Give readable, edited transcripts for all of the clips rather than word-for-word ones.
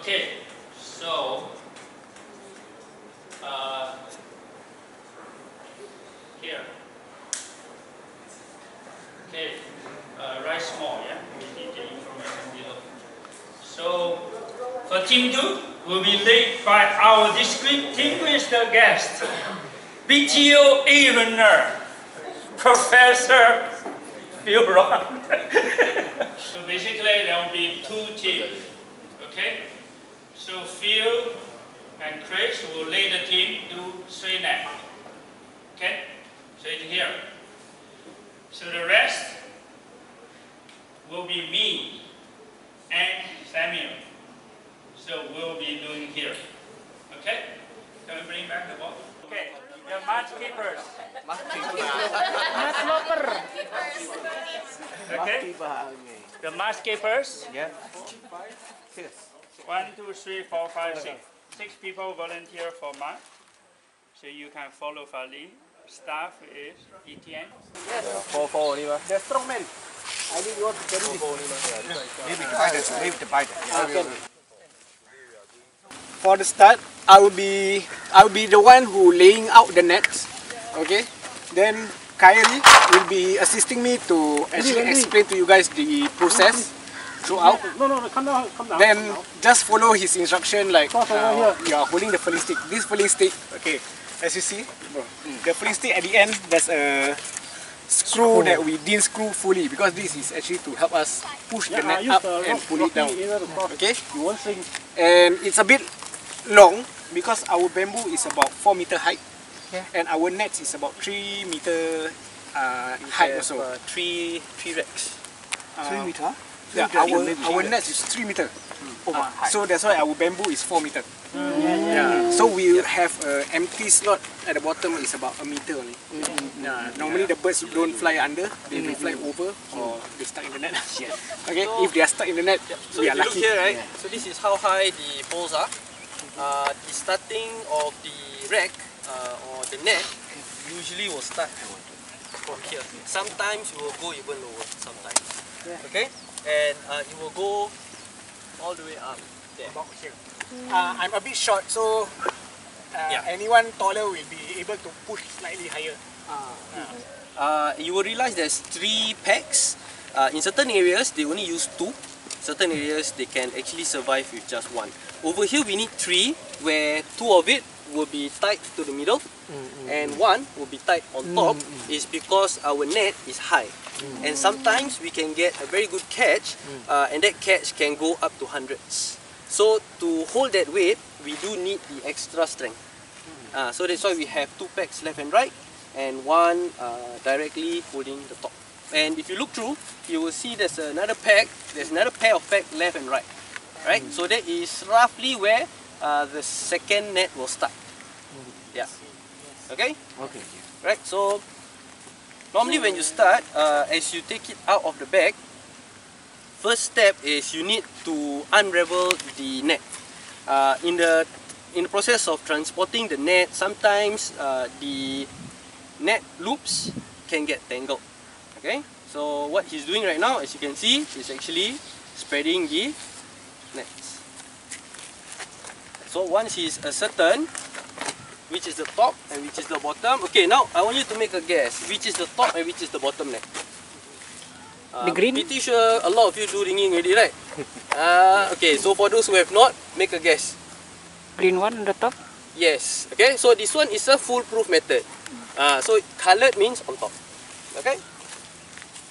Okay, so here. Okay, write small, yeah? We need the information below. So, for team 2 will be led by our distinguished guest, BTO A-runner, Professor Buloh. So basically there will be 2 teams, okay? So Phil and Chris will lead the team do 3 net, okay? So it's here. So the rest will be me and Samuel. So we'll be doing here, okay? Can we bring back the ball? Okay, the match keepers. Okay. The match keepers. Yeah. 1, 2, 3, 4, 5, 6. 6 people volunteer for match. So you can follow Fali. Staff is Etienne. Yes. 4 only, ma. The strong man. I need you to carry 4 only, ma. Leave the bite. For the start, I will be the one who laying out the nets. Okay. Then Kyrie will be assisting me to actually explain to you guys the process throughout. No, come down. Then just follow his instruction, like you are holding the filling stick. This filling stick, okay, as you see, the filling stick at the end, there's a screw that we didn't screw fully because this is actually to help us push the net up and pull it down. Okay, You won't sink. and it's a bit long because our bamboo is about 4 meter height, and our nets is about 3 meter height also. 3 racks. 3 meter? Yeah, our nets is 3 meter. So that's why our bamboo is 4 meter. Yeah. So we have an empty slot at the bottom is about 1 meter only. Normally the birds don't fly under, they will fly over or they stuck in the net. Okay, So, if they are stuck in the net, So we if are you look lucky. here, right? So this is how high the poles are. The starting of the rack or the net usually will start from here. Sometimes it will go even lower. Sometimes. Okay, and it will go all the way up there. About here. I'm a bit short, so anyone taller will be able to push slightly higher. You will realize there's 3 packs. In certain areas, they only use 2. Certain areas, they can actually survive with just 1. Over here, we need 3, where 2 of it will be tied to the middle, and 1 will be tied on top. Is because our net is high, and sometimes we can get a very good catch, and that catch can go up to hundreds. So to hold that weight, we do need the extra strength. So that's why we have 2 packs left and right, and 1 directly holding the top. And if you look through, you will see there's another pack. There's another pair of pack left and right. Right? So that is roughly where the second net will start. Yeah. Okay? Okay. Right. So normally when you start, as you take it out of the bag, first step is you need to unravel the net. In the process of transporting the net, sometimes the net loops can get tangled. Okay, so what he's doing right now, as you can see, is actually spreading the nets. So once he's certain which is the top and which is the bottom, okay, now I want you to make a guess which is the top and which is the bottom net. The green? Pretty sure a lot of you do ringing already, right? Okay, so for those who have not, make a guess. Green one on the top. Yes. Okay, so this one is a foolproof method. So coloured means on top. Okay.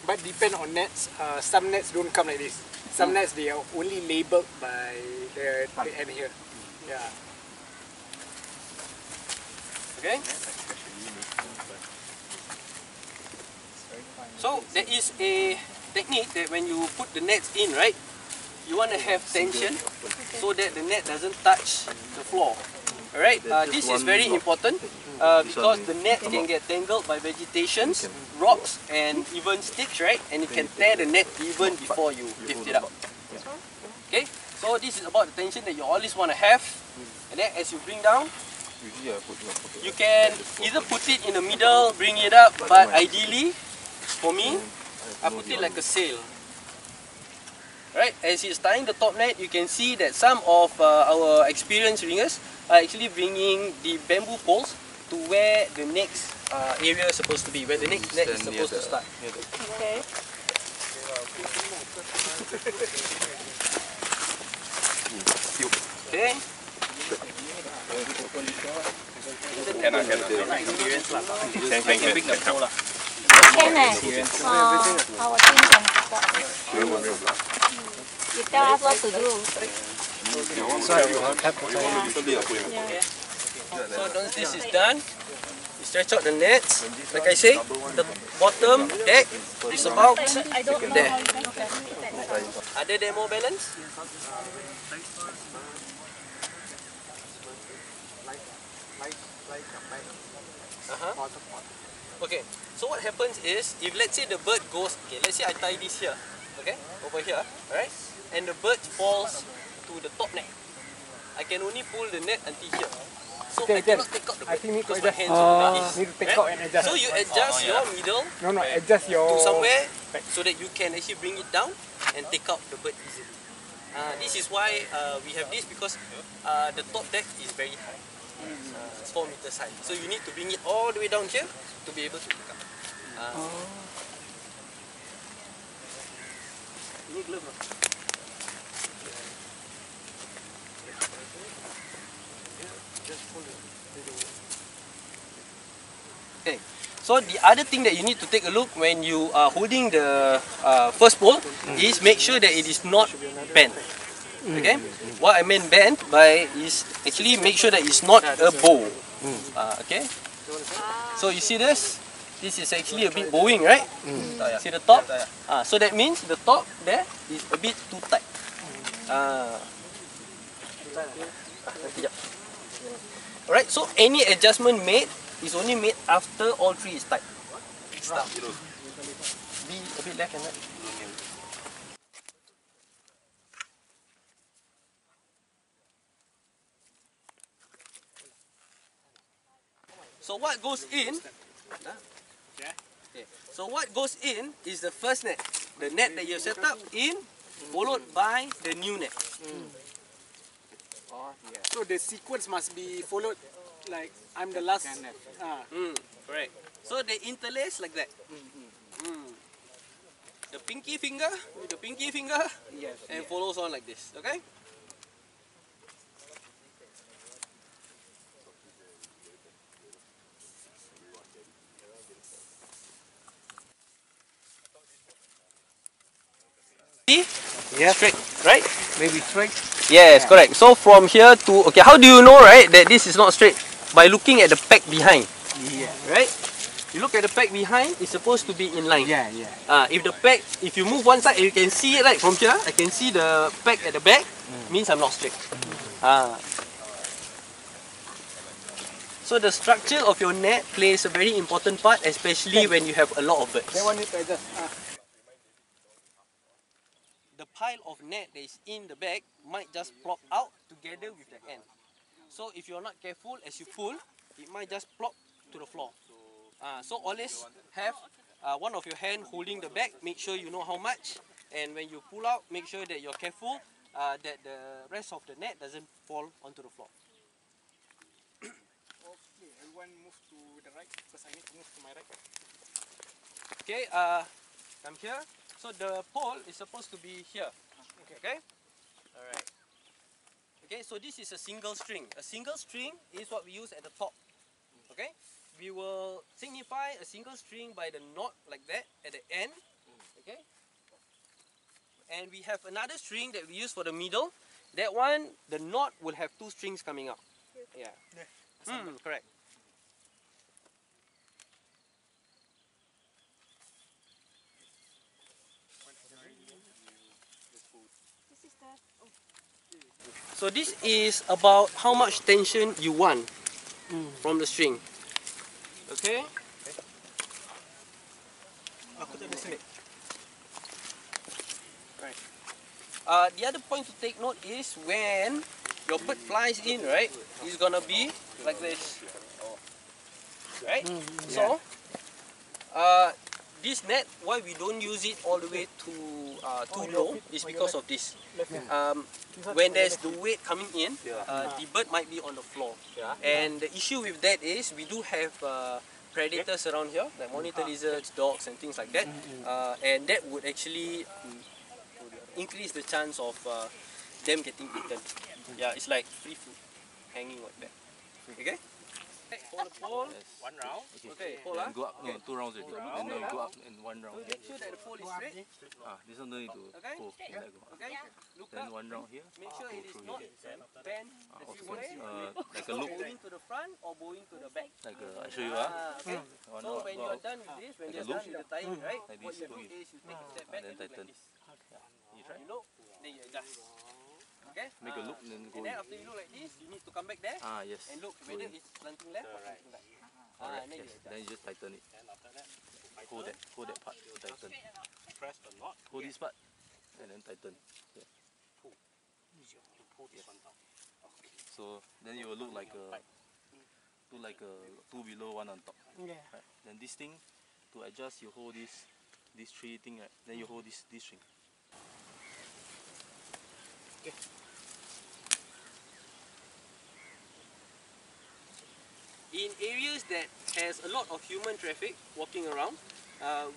But depend on nets. Some nets don't come like this. Some nets they are only labelled by the end here. Yeah. Okay. So there is a technique that when you put the nets in, right, you want to have tension so that the net doesn't touch the floor. Alright, this is very important because the net can get tangled by vegetations, rocks and even sticks, right? And it can tear the net even before you lift it up. Okay, so this is about the tension that you always want to have. And then as you bring down, you can either put it in the middle, bring it up, but ideally, for me, I put it like a sail. Right, as he's tying the top net, you can see that some of our experienced ringers are actually bringing the bamboo poles to where the next area is supposed to be, where the next net is supposed to start. Okay. Okay. Can I? Our team can support. You tell us what to do. So once this is done, you stretch out the nets. Like I say, the bottom deck is about there. Are there more balance? Okay, so what happens is, if let's say the bird goes, okay, let's say I tie this here, okay, over here, right, and the bird falls to the top net, I can only pull the net until here. So I cannot take out the bird because my hands are like Need to take this. out and adjust. So you adjust your middle adjust your to somewhere so that you can actually bring it down and take out the bird easily. This is why we have this, because the top deck is very high. It's 4 meters high. So you need to bring it all the way down here to be able to pick up. You need glove. Okay. So the other thing that you need to take a look when you are holding the first pole is make sure that it is not bent. Okay. What I mean bent by is actually make sure that it's not a bow. Okay. So you see this? This is actually a bit bowing, right? See the top? So that means the top there is a bit too tight. Alright, so any adjustment made is only made after all three is tight. Be a bit left and right. So what goes in? Okay. So what goes in is the first net, the net that you set up in, followed by the new net. So the sequence must be followed, like I'm the last. Correct. So they interlace like that. The pinky finger with the pinky finger, and follows on like this. Okay. Yes. Straight, right? Maybe straight. Yes, correct. So from here to, okay, how do you know, right, that this is not straight? By looking at the peg behind. Yeah. Right? You look at the peg behind, it's supposed to be in line. Yeah. If the peg, if you move one side, you can see it right from here. I can see the peg at the back, means I'm not straight. So the structure of your net plays a very important part, especially when you have a lot of birds. They want you to adjust. The pile of net that is in the bag might just plop out together with the end. So if you're not careful, as you pull, it might just plop to the floor. So always have one of your hand holding the bag, make sure you know how much, and when you pull out, make sure that you're careful that the rest of the net doesn't fall onto the floor. Okay, everyone move to the right because I need to move to my right. Okay, come here. So the pole is supposed to be here. Okay? Alright. Okay, so this is a single string. A single string is what we use at the top. Okay? We will signify a single string by the knot like that at the end. Okay? And we have another string that we use for the middle. That one, the knot will have two strings coming out. Yeah. Correct. So this is about how much tension you want from the string. Okay? Right. The other point to take note is when your bird flies in, right? It's gonna be like this. Right? So this net, why we don't use it all the way to too low is because of this. When there's the weight coming in, the bird might be on the floor. And the issue with that is we do have predators around here, like monitor lizards, dogs and things like that. And that would actually increase the chance of them getting eaten. Yeah, it's like free food, hanging like that. Okay? Hold the pole, one round. Okay, hold on. Go up, no, 2 rounds already. Then you go up in 1 round. Make sure that the pole is straight. This one don't need to pull. Let go. Okay, look Then up. 1 round here. Make sure it is not bent the same way. Like a loop. Bowing to the front or bowing to the back. Like I show you. Okay. So when you are done with this, when you're done with the tying, right? Like What this, you do go in. is you take a step back And then and look tighten. like this. You try. You look, then you adjust. Okay? Make a loop and then go And then in. after you look like this, you need to come back there Yes. and look whether it's slanting left or slanting right. Alright, And then you yes. adjust. Then you just tighten it. Hold that part to tighten. Press the knot. Hold this part and then tighten. Yeah. You pull this one down. So then it will look like a 2 below, 1 on top. Yeah. Right. Then this thing to adjust, you hold this 3 thing, right? Then you hold this string. Okay. In areas that has a lot of human traffic walking around,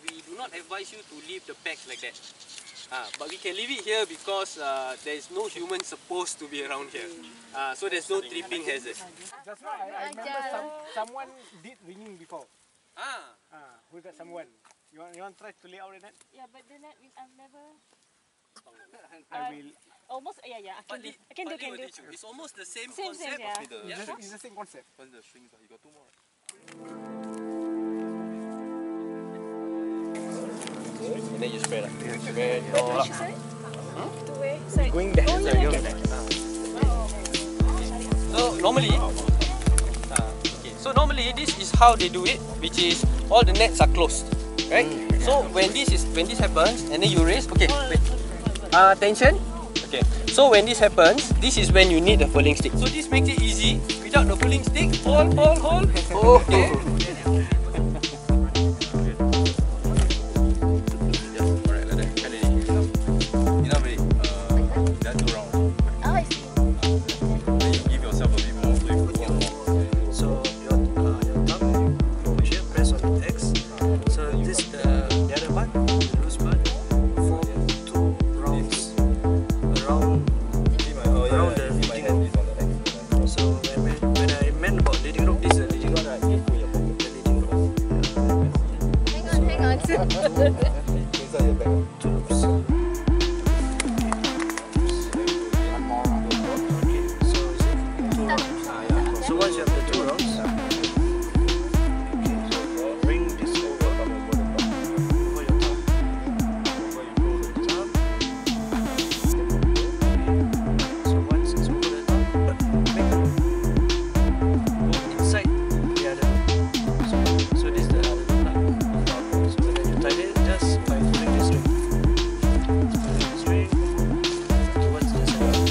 we do not advise you to leave the pack like that. But we can leave it here because there is no human supposed to be around here. So there's no tripping hazard. Just now I remember someone did ringing before. We got someone. You want try to lay out the net? Yeah, but the net I've never. I will. Almost. Yeah. I can do. It's almost the same Same, concept. yeah. It's the same concept. What's the strings? You got 2 more. And then you spread up. Spread it all up. To where? Sorry. Going there. So normally, this is how they do it, which is all the nets are closed, right? So when this happens, and then you raise. Okay, wait. Tension. Okay. So when this happens, this is when you need the pulling stick. So this makes it easy. Without the pulling stick, hold. Okay. Alright, like that. Kind of enough already. Then 2 rounds. Oh, I see. Then you give yourself a bit more. So you put 1 more. So your thumb over here, press on the X. So this the other part, the loose part. Form 2 rounds around the leading rope. So when I meant about leading rope, this is the leading rope. The leading rope. Hang on. Inside your bag. 2 loops. One more. Okay. So once you have the 2 rounds, bring this over your thumb. So once it's over the thumb, make a loop. Go inside the other loop. So this is the other loop. So when you tighten it, just by pulling this string. Pulling the string towards the center.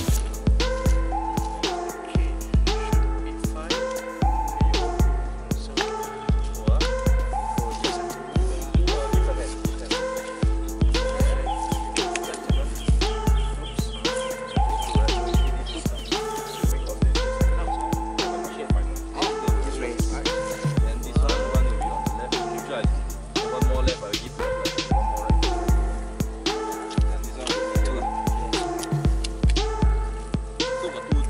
Okay, should be fine. So, And this one will be on the left. You try. 1 more left, I will give you 1 more right. And this one will be 2. So got 2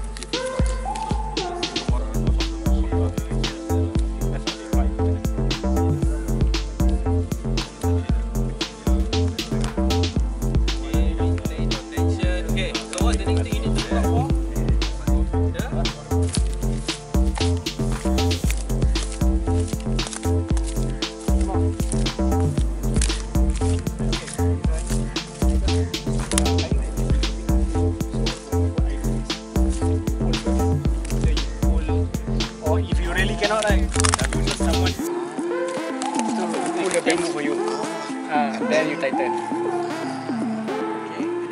Okay, so what's the next thing you need to look for? Or if you really cannot, right, I will use someone to pull the bamboo for you. Then you tighten.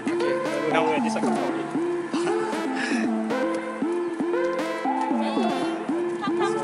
Okay. Now we're just a couple. Come.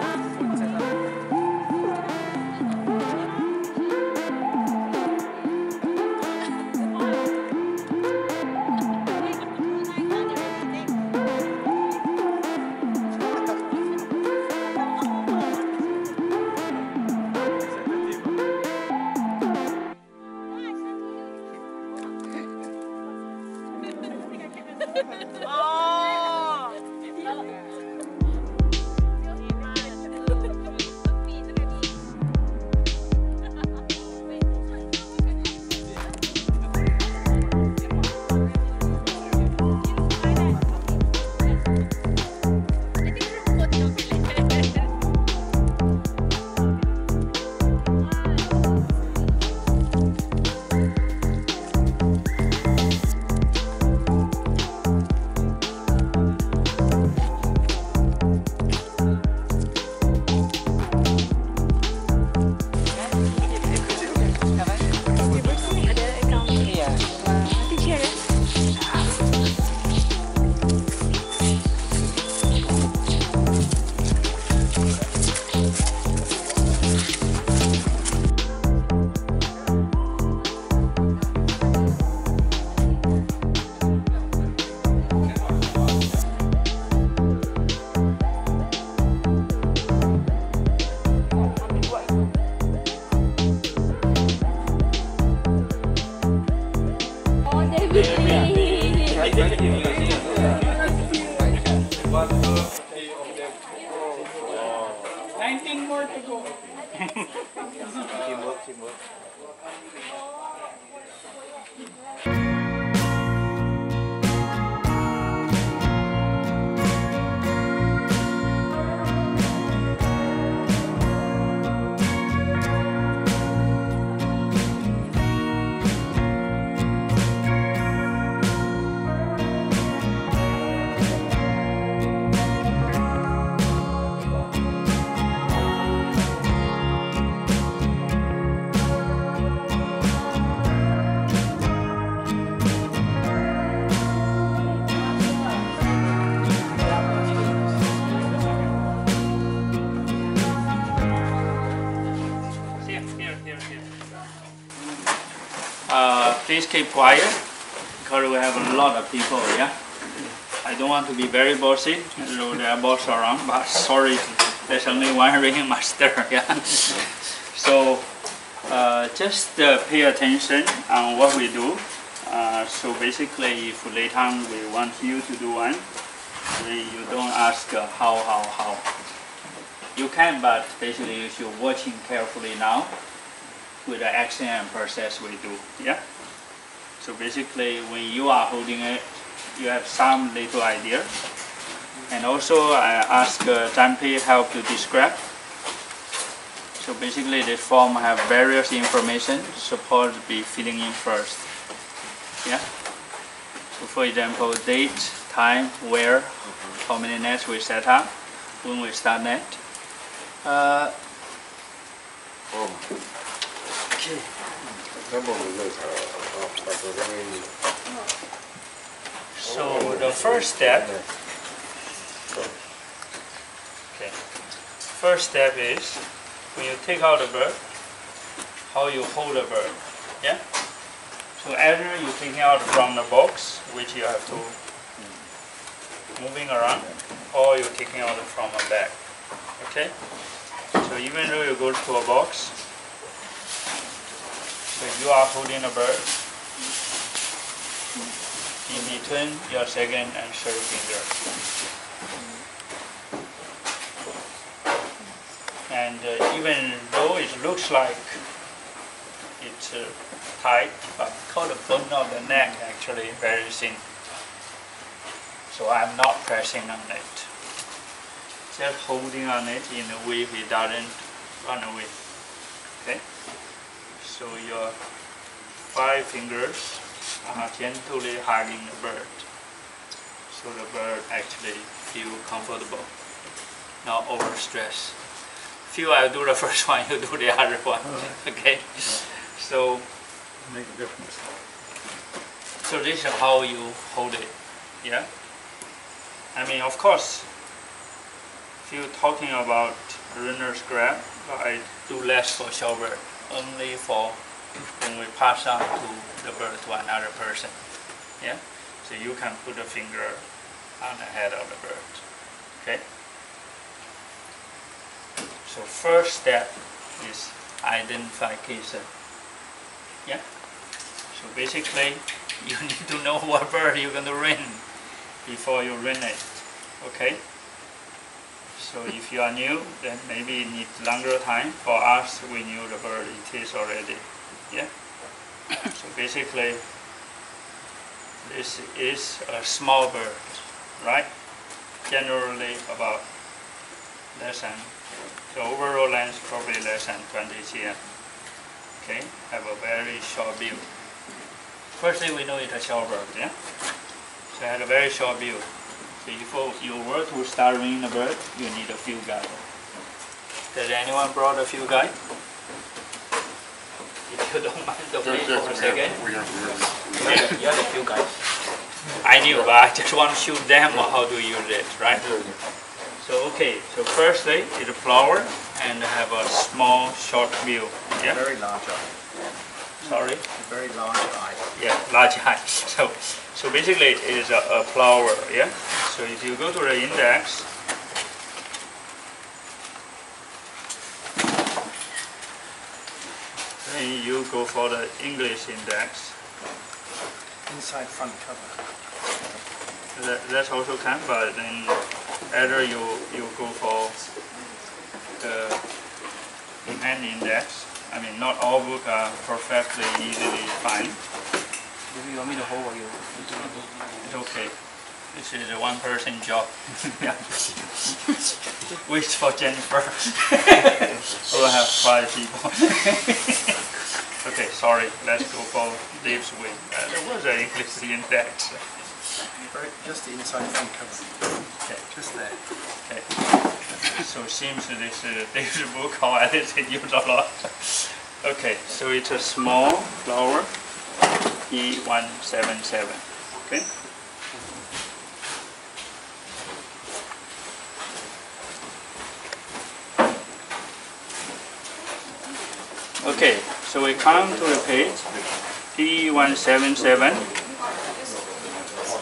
Teamwork. Please keep quiet because we have a lot of people, yeah? I don't want to be very bossy, although there are boss around, but sorry, there's only one ring master, yeah? So, just pay attention on what we do. So basically, if later on we want you to do one, you don't ask how. You can, but basically you should watching carefully now with the action and process we do, yeah? So basically, when you are holding it, you have some little idea. And also, I ask Jampi help to describe. So basically, this form have various information, supposed to be filling in first. Yeah. So for example, date, time, where, how many nets we set up, when we start net. Okay. So the first step. Okay. First step is when you take out the bird, how you hold the bird. Yeah. So either you taking out from the box, which you have to moving around, or you're taking out from a bag. Okay. So even though you go to a box, so you are holding a bird in between your second and third finger. And even though it looks like it's tight, but because the bone of the neck actually very thin. So I'm not pressing on it. Just holding on it in a way it doesn't run away. Okay? So your 5 fingers are gently hugging the bird. So the bird actually feel comfortable, not overstressed. Feel I do the first one, you do the other one. Okay? So make a difference. So this is how you hold it. Yeah? I mean, of course, if you're talking about runner's grab, I do less for shorebird, only for when we pass on to the bird to another person. Yeah? So you can put a finger on the head of the bird. Okay? So first step is identification. Yeah? So basically, you need to know what bird you're going to run before you run it. Okay? So if you are new, then maybe it needs longer time. For us, we knew the bird it is already. Yeah? So basically, this is a small bird, right? Generally about less than, the overall length probably less than 20 cm. Okay? Have a very short bill. Firstly, we know it's a shorebird, yeah? So it had a very short bill. So if you were to start running the bird, you need a field guide. Does anyone brought a field guide? If you don't mind, don't wait for a second. You have a few guys. I knew, but I just want to show them how to use it, right? So okay, so firstly, it's a flower and have a small, short bill. Yeah? Very large eye. Sorry? Very large eye. Yeah, large eye. So basically, it is a flower. Yeah. So if you go to the index, then you go for the English index. Inside front cover. That's also can, but then either you go for the hand index. I mean, not all books are perfectly easily find. Do you want me to hold or you? It's okay. This is a one-person job. Yeah. Wait for Jennifer. We'll have 5 people. Okay, sorry. Let's go for Dave's way. There was an English index. Right, just the inside front cover. Okay. Just there. Okay. So it seems this is Dave's book, or at least it used a lot. Okay, so it's a small flower, E177. Okay. Okay, so we come to the page, E177,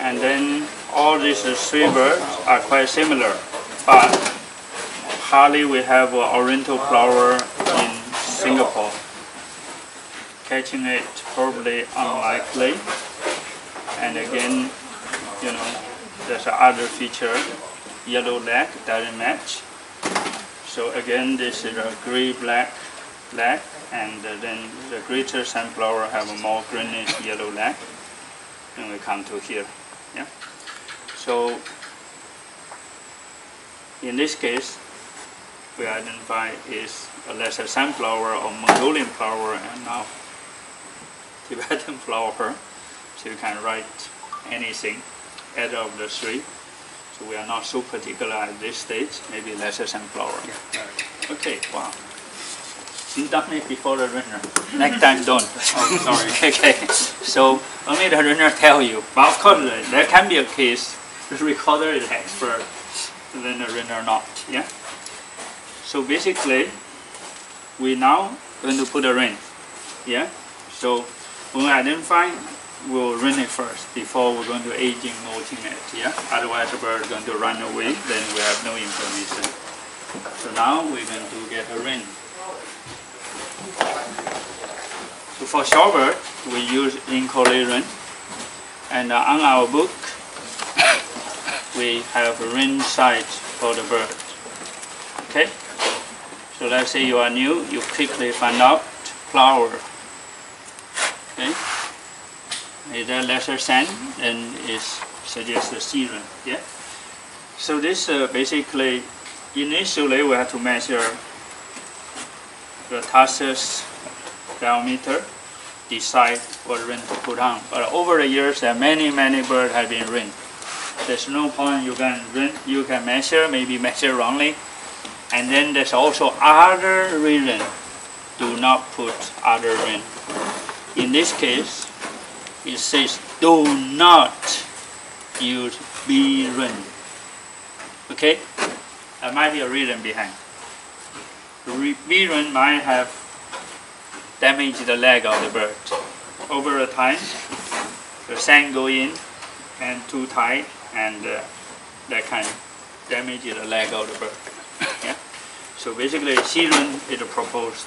and then all these 3 birds are quite similar, but hardly we have an oriental flower in Singapore. Catching it probably unlikely, and again, you know, there's another feature, yellow leg doesn't match. So again, this is a gray-black leg, and then the greater sunflower have a more greenish yellow leg. And we come to here, yeah. So in this case, we identify is a lesser sunflower or Mongolian flower, and now Tibetan flower. So you can write anything either of the 3. So we are not so particular at this stage. Maybe lesser sunflower. Yeah. Okay. Wow. You done it before the runner. Next time don't. Oh, sorry. Okay. So only the runner tell you. But of course there can be a case the recorder is expert, then the runner not. Yeah. So basically, we now going to put a ring. Yeah. So when we identify, we'll ring it first before we're going to aging noting it. Yeah. Otherwise the bird is going to run away. Then we have no information. So now we're going to get a ring. So for shorebird, we use incolation, and on our book, we have a ring size for the bird. Okay? So let's say you are new, you quickly find out flower. Okay? Is there lesser sand? Then it suggests a season. Yeah? So this basically, initially we have to measure the tarsus diameter, decide what ring to put on. But over the years, there are many birds have been ringed. There's no point you can ring, you can measure, maybe measure wrongly. And then there's also other reason do not put other ring. In this case, it says do not use B ring. Okay? There might be a reason behind. B ring might have damaged the leg of the bird. Over the time, the sand go in and too tight, and that can damage the leg of the bird. Yeah. So basically, season is proposed.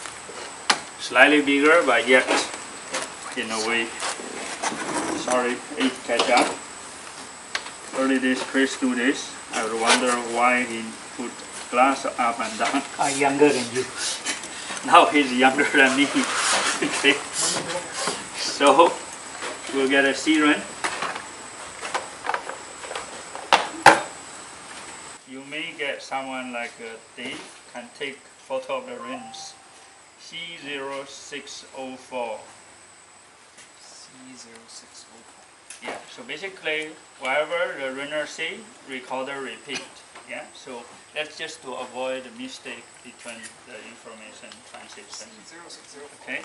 Slightly bigger, but yet in a way, sorry, it catch up. Early days, Chris do this. I would wonder why he put glass up and down. I'm younger than you. Now he's younger than me. Okay. So we'll get a serum. You may get someone like Dave can take photo of the rings. C0604. C0604. Yeah, so basically whatever the runner say, recorder repeat. Yeah, so that's just to avoid the mistake between the information transition. Okay,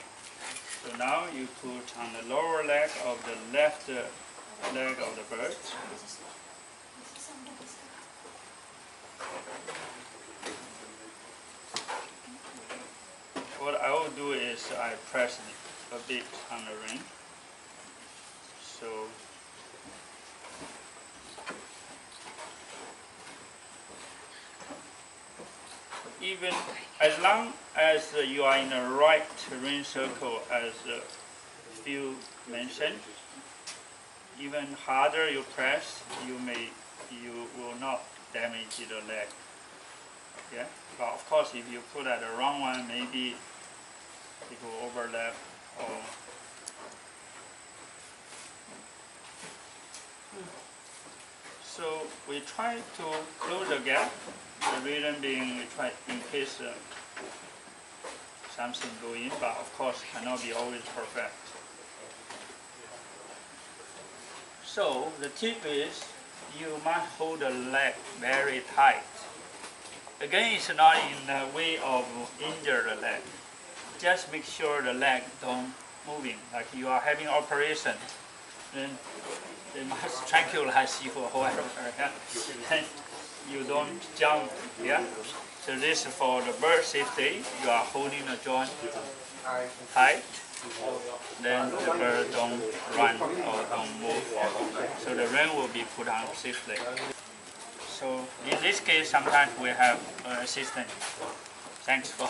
so now you put on the lower leg of the left leg of the bird. What I will do is I press a bit on the ring. So even as long as you are in the right ring circle as Phil mentioned, even harder you press, you will not damage the leg. Yeah, but of course, if you put at the wrong one, maybe it will overlap. Or so we try to close the gap. The reason being, we try in case something go in, but of course cannot be always perfect. So the tip is you must hold the leg very tight. Again, it's not in the way of injure the leg. Just make sure the leg don't moving. Like you are having operation, then they must tranquilize you or whatever. Yeah? And you don't jump. Yeah. So this is for the bird safety. You are holding the joint tight. Then the bird don't run or don't move. So the ring will be put on safely. So in this case, sometimes we have an assistant. Thanks for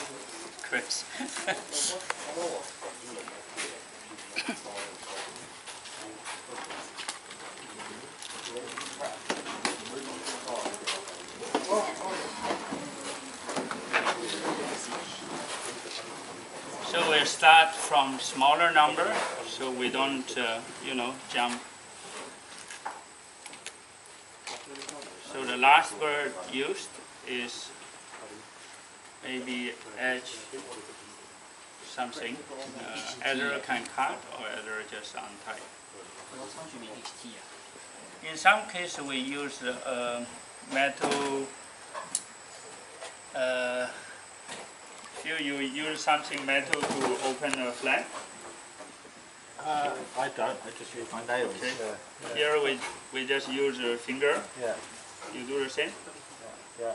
Chris. So we start from smaller number, so we don't, jump. So the last bird used is maybe edge something. Either can cut or either just untie. In some cases we use metal. You use something metal to open a flag? I don't. I just use my nails. Okay. Here we just use a finger. Yeah. You do the same? Yeah.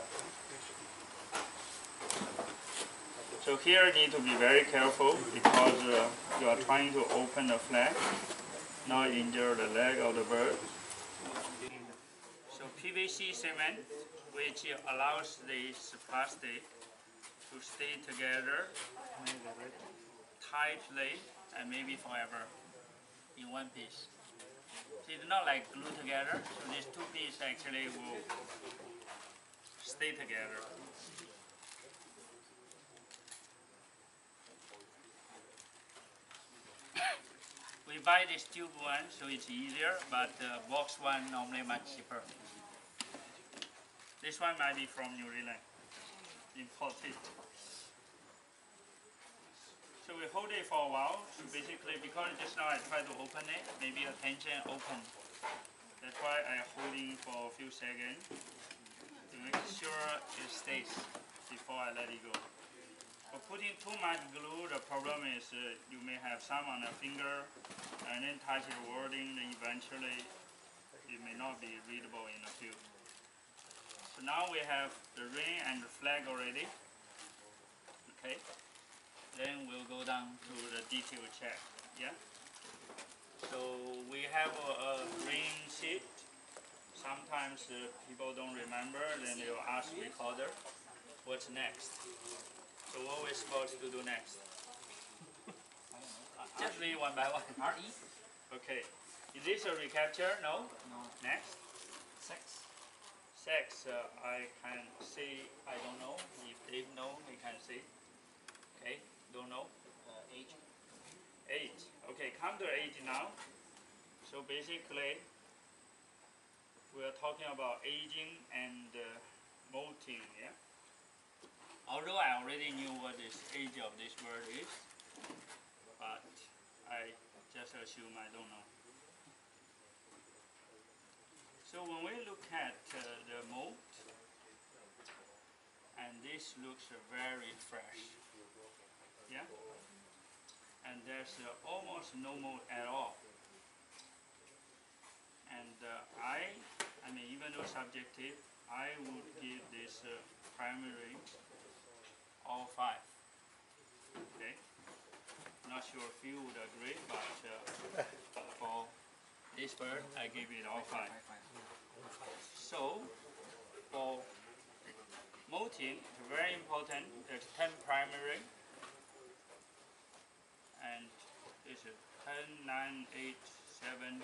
So here you need to be very careful because you are trying to open the flag, not injure the leg of the bird. So PVC cement, which allows this plastic to stay together tightly and maybe forever in one piece. So it's not like glue together, so these two pieces actually will stay together. We buy this tube one, so it's easier, but the box one normally much cheaper. This one might be from New Zealand, imported. So we hold it for a while. So basically, because just now I try to open it, maybe a tension open. That's why I'm holding for a few seconds to make sure it stays before I let it go. For putting too much glue, the problem is you may have some on a finger and then touch the wording, then eventually it may not be readable in the field. So now we have the ring and the flag already. Okay. Then we'll go down to the detail check. Yeah. So we have a ring sheet. Sometimes people don't remember, then they'll ask recorder, what's next? So what we're supposed to do next? Just read one by one. RE. Okay. Is this a recapture? No? No. Next? Sex. Sex, I can say, I don't know. If they know, they can say. Okay, don't know. Age. Age. Okay, come to age now. So basically, we are talking about aging and molting, yeah? Although I already knew what the age of this bird is, but I just assume I don't know. So when we look at the molt, and this looks very fresh, yeah? And there's almost no molt at all. And I mean, even though subjective, I would give this primary all 5. Okay? Not sure if you would agree, but for this bird, I give it all 5. So, for molting, it's very important. There's 10 primary, and this is 10, 9, 8, 7,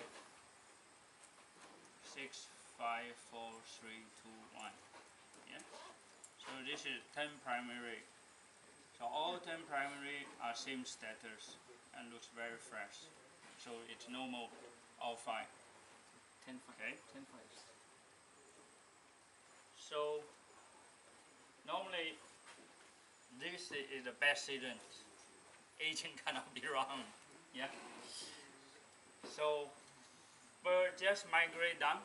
6, 5, 4, 3, 2, 1. Yeah. So So this is 10 primary. So all 10 primary are same status and looks very fresh. So it's no mold, all fine. 10 Okay. 10 fives. So normally this is the best season. Aging cannot be wrong. Yeah. So birds just migrate down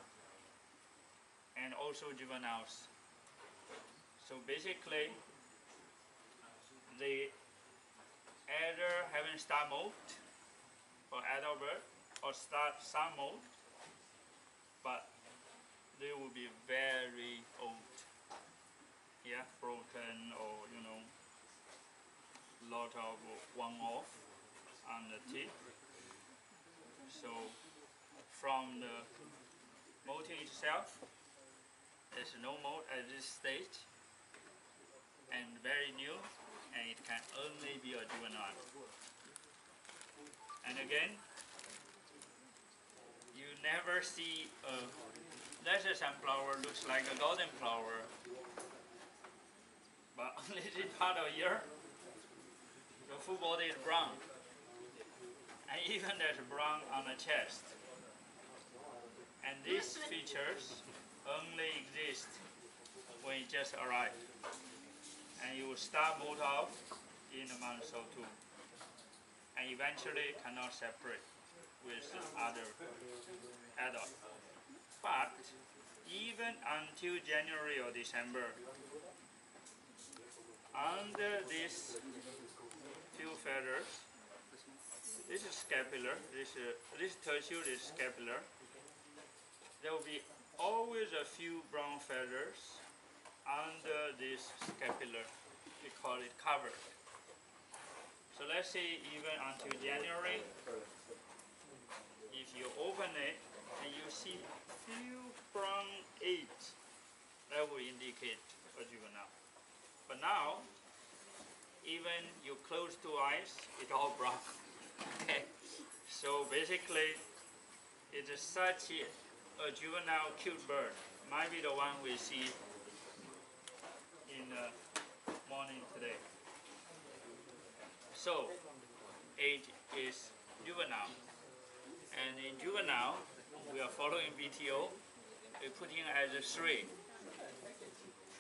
and also juveniles. So basically they either haven't start molt for adult bird or start some molt, but they will be very old. Yeah, broken or lot of one off on the tip. So from the molting itself, there's no mold at this stage and very new, and it can only be a juvenile. And again, you never see a lesser sunflower looks like a golden flower, but only this part of year, the full body is brown. And even there's brown on the chest. And these features only exist when it just arrived. And you will start molt off in a month or two. And eventually cannot separate with other adult. But even until January or December, under these few feathers, this is scapular, this tissue is scapular, there will be always a few brown feathers under this scapular. We call it covered. So let's say even until January, if you open it and you see few brown edges, that will indicate a juvenile. But now, even you close two eyes, it's all brown. Okay, so basically, it is such a juvenile cute bird. Might be the one we see in the morning today. So, age is juvenile. And in juvenile, we are following BTO. We're putting as a 3.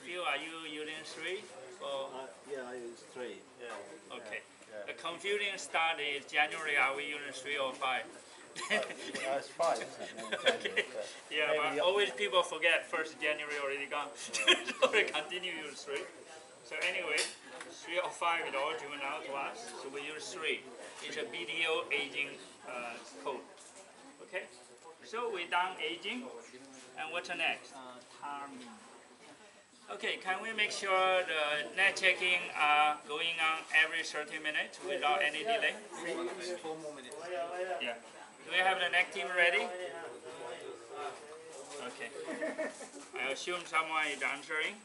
Phil, are you using 3? Or? Yeah, I use 3. Yeah. Okay. Yeah. The confusing start is January. Are we using 3 or 5? It's 5, isn't it? Okay. Yeah, but always people forget 1st January already gone. So we continue use 3. So anyway, 3 or 5 is all juvenile to us. So we use 3. It's a BTO aging code. Okay. So we done aging, and what's next? Timing. Okay, can we make sure the net checking are going on every 30 minutes without any delay? 4 more minutes. Yeah. Do we have the net team ready? Okay. I assume someone is answering.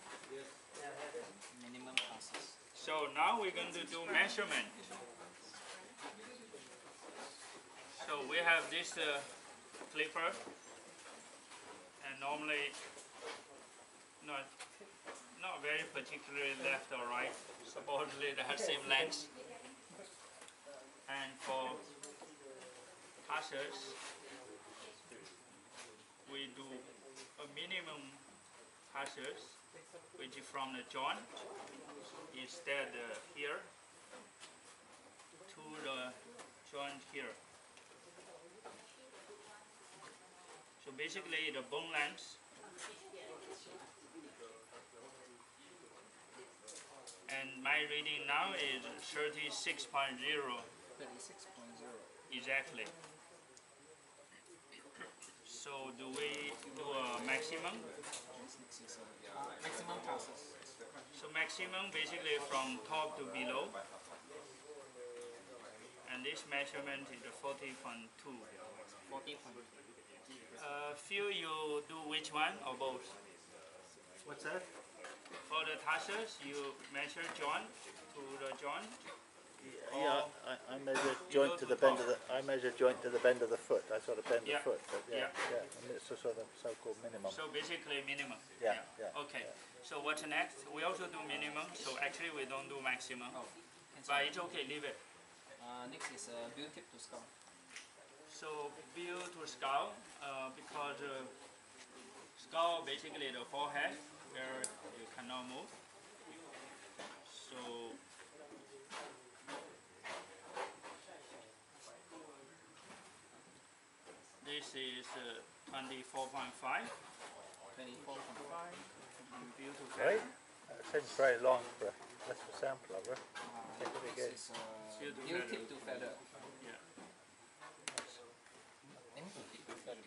Minimum passes. So now we're going to do measurement. So we have this clipper, and normally not very particularly left or right, supposedly they have same length. And for passers, we do a minimum passers, which is from the joint, instead here, to the joint here. So basically the bone length and my reading now is 36.0. 36.0. Exactly. So do we do a maximum? Maximum passes. So maximum basically from top to below. And this measurement is 40.2. 40.2. Phil, you do which one or both? What's that? For the tassels, you measure joint to the joint. Yeah, I measure joint to the bend of the. I measure joint to the bend of the foot. I sort of bend the foot, but yeah. And it's a sort of so-called minimum. So basically minimum. Yeah. Okay. Yeah. So what's next. We also do minimum, so actually we don't do maximum. Oh, But it's okay, leave it. next is bill tip to skull. So bill to skull, because skull basically the forehead where you cannot move. So this is 24.5. 24.5. Bill to Right? Seems very long, bro. That's a sample of it. Take it again. This is bill tip to feather. Yeah.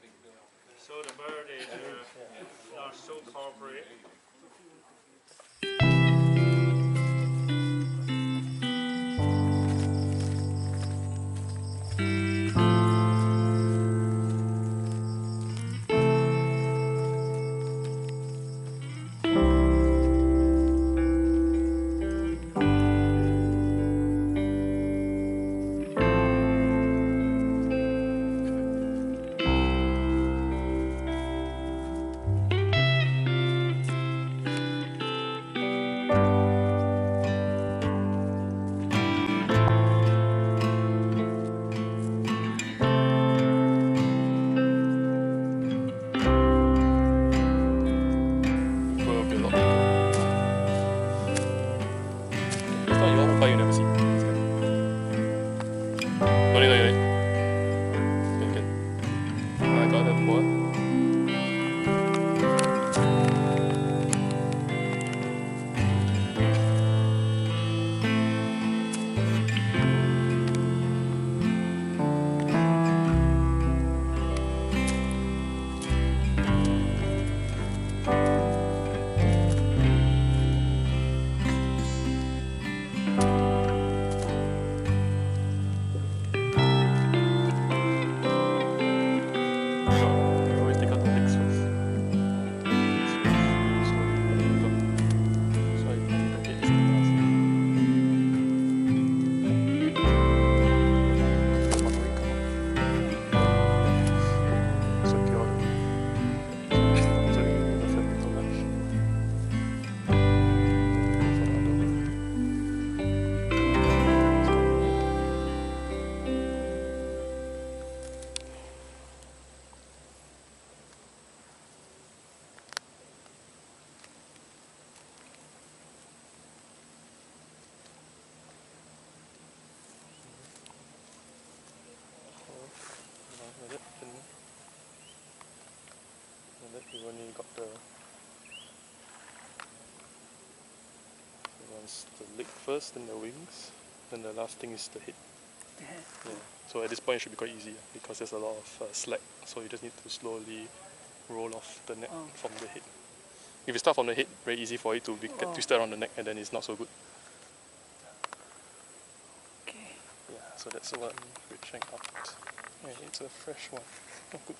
Big bill. So the bird is not so corporate. You've only got the once the leg first, then the wings, then the last thing is the head. Yeah. So at this point it should be quite easy because there's a lot of slack, so you just need to slowly roll off the neck from the head. If you start from the head, very easy for it to be get twisted around the neck, and then it's not so good. Okay. Yeah, so that's what we're trying out. Yeah, it's a fresh one. Oh, good.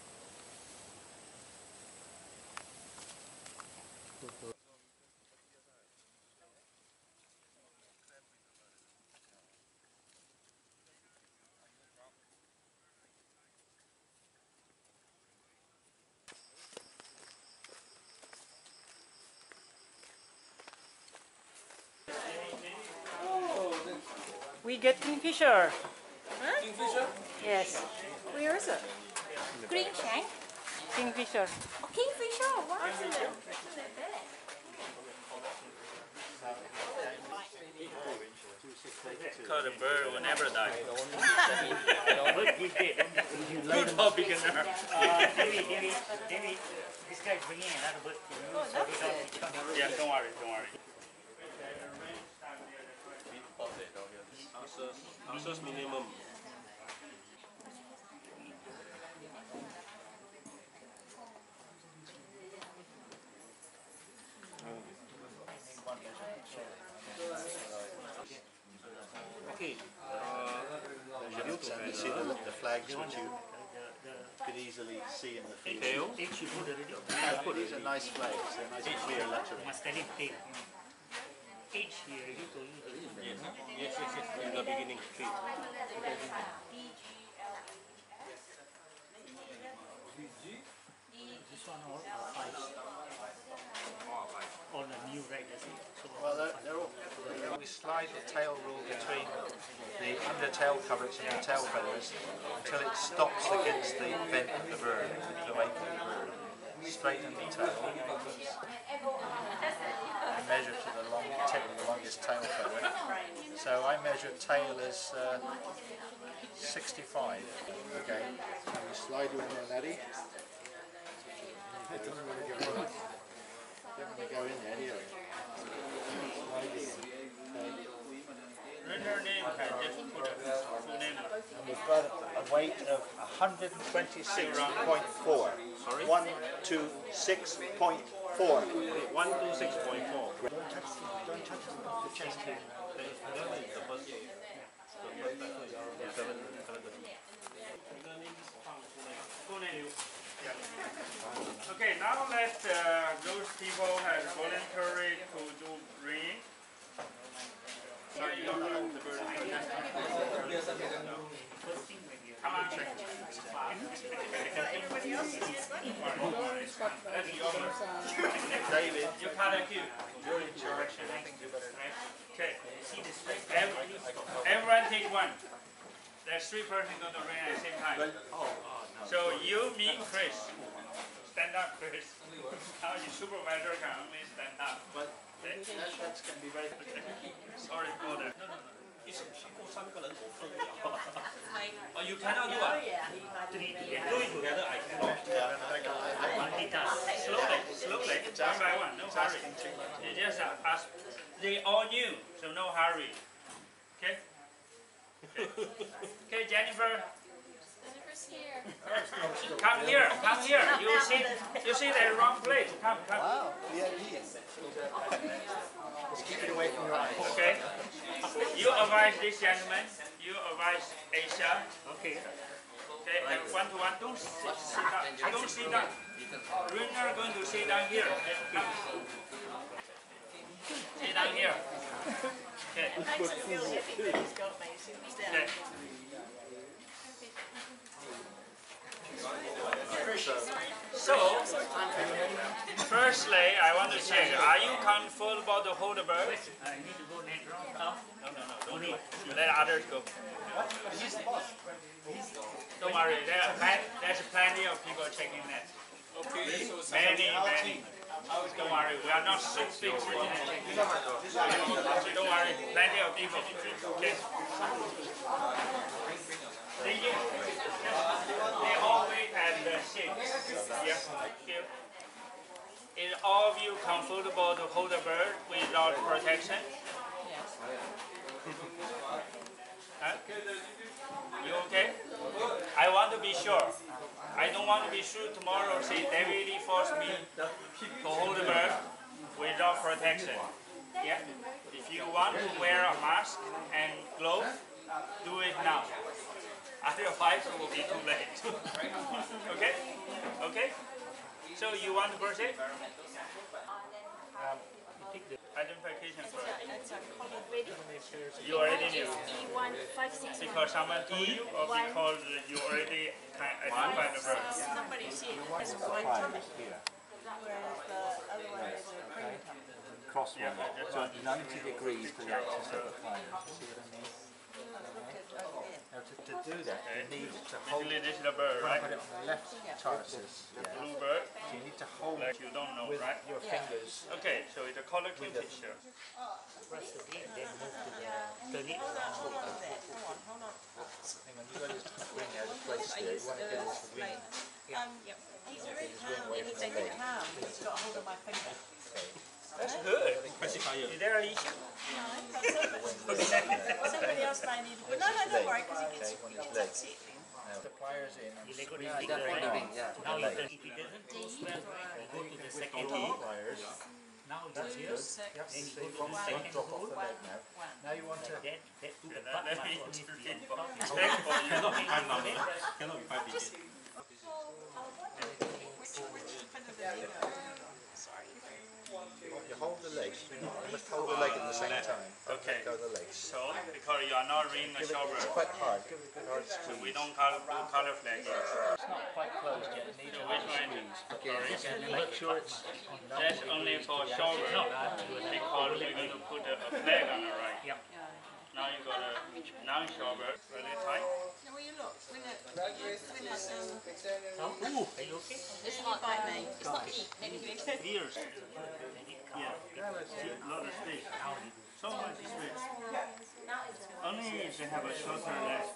We get kingfisher. Huh? Kingfisher? Yes, Where is it? Green shank? kingfisher. Oh, kingfisher. Why is it? Isn't it big? Because the bird will never die. Good for beginner. David, this guy's bringing another bird to you, so we don't. Yeah, don't worry, don't worry. Answers minimum. Okay. You see the flags which you can easily see in the field. H you put already. These are nice flags. They're nice and clear lettering. Must tell him tail. H here already told you. Yes. In the beginning, clean. This one all five. All the new the tail rule between the undertail coverage and the tail feathers until it stops against the vent of the bird, the wake of the bird. Straighten the tail and measure to the tip of the longest tail feather. So I measure tail as 65. Okay. And you slide you in there, laddie. It doesn't want to go in. Don't want to go in there, do you? Slide you in. Render name can just put a full name. And we've got a weight of 126.4. Sorry? 126.4. 126.4. Don't touch the chest here. Full name. Yeah. Okay, now let those people have voluntary to do ringing. So you don't know the bird. Come on, check. Everybody else is that's yours. David, you cut a cue. You're in charge. Okay. Everyone take one. There's 3 persons going to ring at the same time. So you, me, Chris. Stand up, Chris. Now your supervisor can only stand up. But that's going to be very sorry for that. No. Oh, you cannot do it? Do it together, I cannot. Slowly, one by one, no hurry. You just ask. They all knew, so no hurry. Okay? Okay, Jennifer. Jennifer's here. Come here. You see the wrong place. Come. Wow, VIP. Just keep it away from your eyes. Okay. You advise this gentleman. You advise Asia. Okay. Okay, and 1-to-1. Don't sit down. Don't sit down. Runner going to sit down here. Come. Sit down here. Okay. Okay. So, firstly, I want to check, are you comfortable to hold the bird? I need to go next round. No, don't need. Let others go. Don't worry, there's plenty of people checking that. Okay. Many. Don't worry, we are not so big. So don't worry, plenty of people. Okay. They all wait at the shape. Yeah. Is all of you comfortable to hold a bird without protection? Yes. Huh? You okay? I want to be sure. I don't want to be sure tomorrow say David Lee forced me to hold a bird without protection. Yeah? If you want to wear a mask and gloves, do it now. Otherwise it will be too late. Okay? Okay? So you want to proceed? Identification first. You already knew. Because someone told you or because you already identified the bird? Somebody see it as a white tummy, whereas the other one is a cream tummy. Cross one, so at 90 degrees to the axis of the plane. See what I mean? Now to do that, you need to hold this is the bird, right? put it on the left tarsus. The blue bird. So you need to hold Like you don't know, with right? your fingers. Okay, so it's a color kingfisher. Press the gate, then move to the turn it around. Hold on, hold on. Hang on, you've got his wing out of place there. You want to get his wing. He's very calm when he's taking it home. He's got a hold of my finger. That's good. Is there an issue? Somebody else may need to. No, don't worry, because he gets touch it. Now the pliers in and You let go squeeze the the finger, wing. right? Yeah. Now you turn, if it doesn't go straight, you go to the second hole. Pliers. Now it's here, Yep. then you So go you to want the to second drop off hole. the leg now. Now you want to. That to the Let butt me must only introduce be you. on top. You hold the legs. You must hold the leg at the same time. Okay. Go the legs. So, because you are not reading the Give it, shower, it's quite hard. Give it a good hard so squeeze. we don't do color flagging. It's not quite closed yet. It needs So a which hard one? squeeze. Make sure it's That's only for shower because we're going to put a flag on the right. Yeah. Now shower really tight. Now will you look? Oh, are you okay? It's not bite me. It's not eat. Ears. Yeah. See, a lot of space. So much space. Only if they have a shorter leg,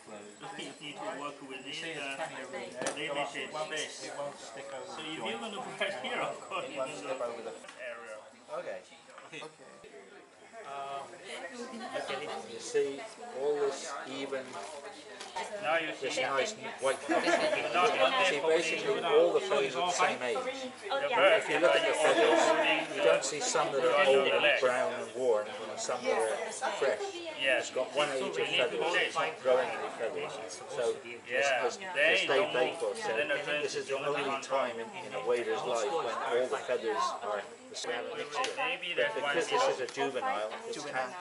you need to work within the limited space. So if you're going to press here, of course, you're going to over the area. Okay. You see all this even, Now you this see. nice white feathers. See, basically all the feathers are the same age. If you look at the feathers, you don't see some that are old and brown and worn and some that are fresh. It's got one age of feathers, it's not growing any feathers. So as Dave Bakewell said, this is the only time in a wader's life when all the feathers are the same mixture. But because this is a juvenile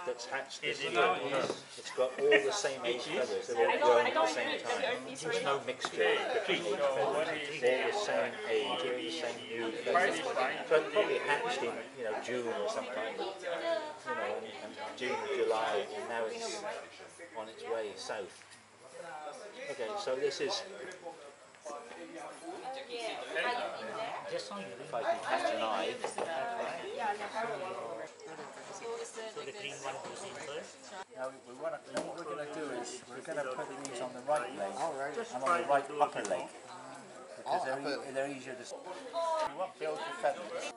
that's hatched this year, it's got all the same age feathers, they're all grown at the same time. There's no mixture between the feathers, all the same age, all the same new feathers. So it probably hatched in June or something, and June, July, and now it's on its way south. Okay, so this is, if I can catch an eye. So the green one goes in first. Now what we're going to do is we're going to put these on the right leg and on the right upper leg because they're easier to. You won't build your feathers.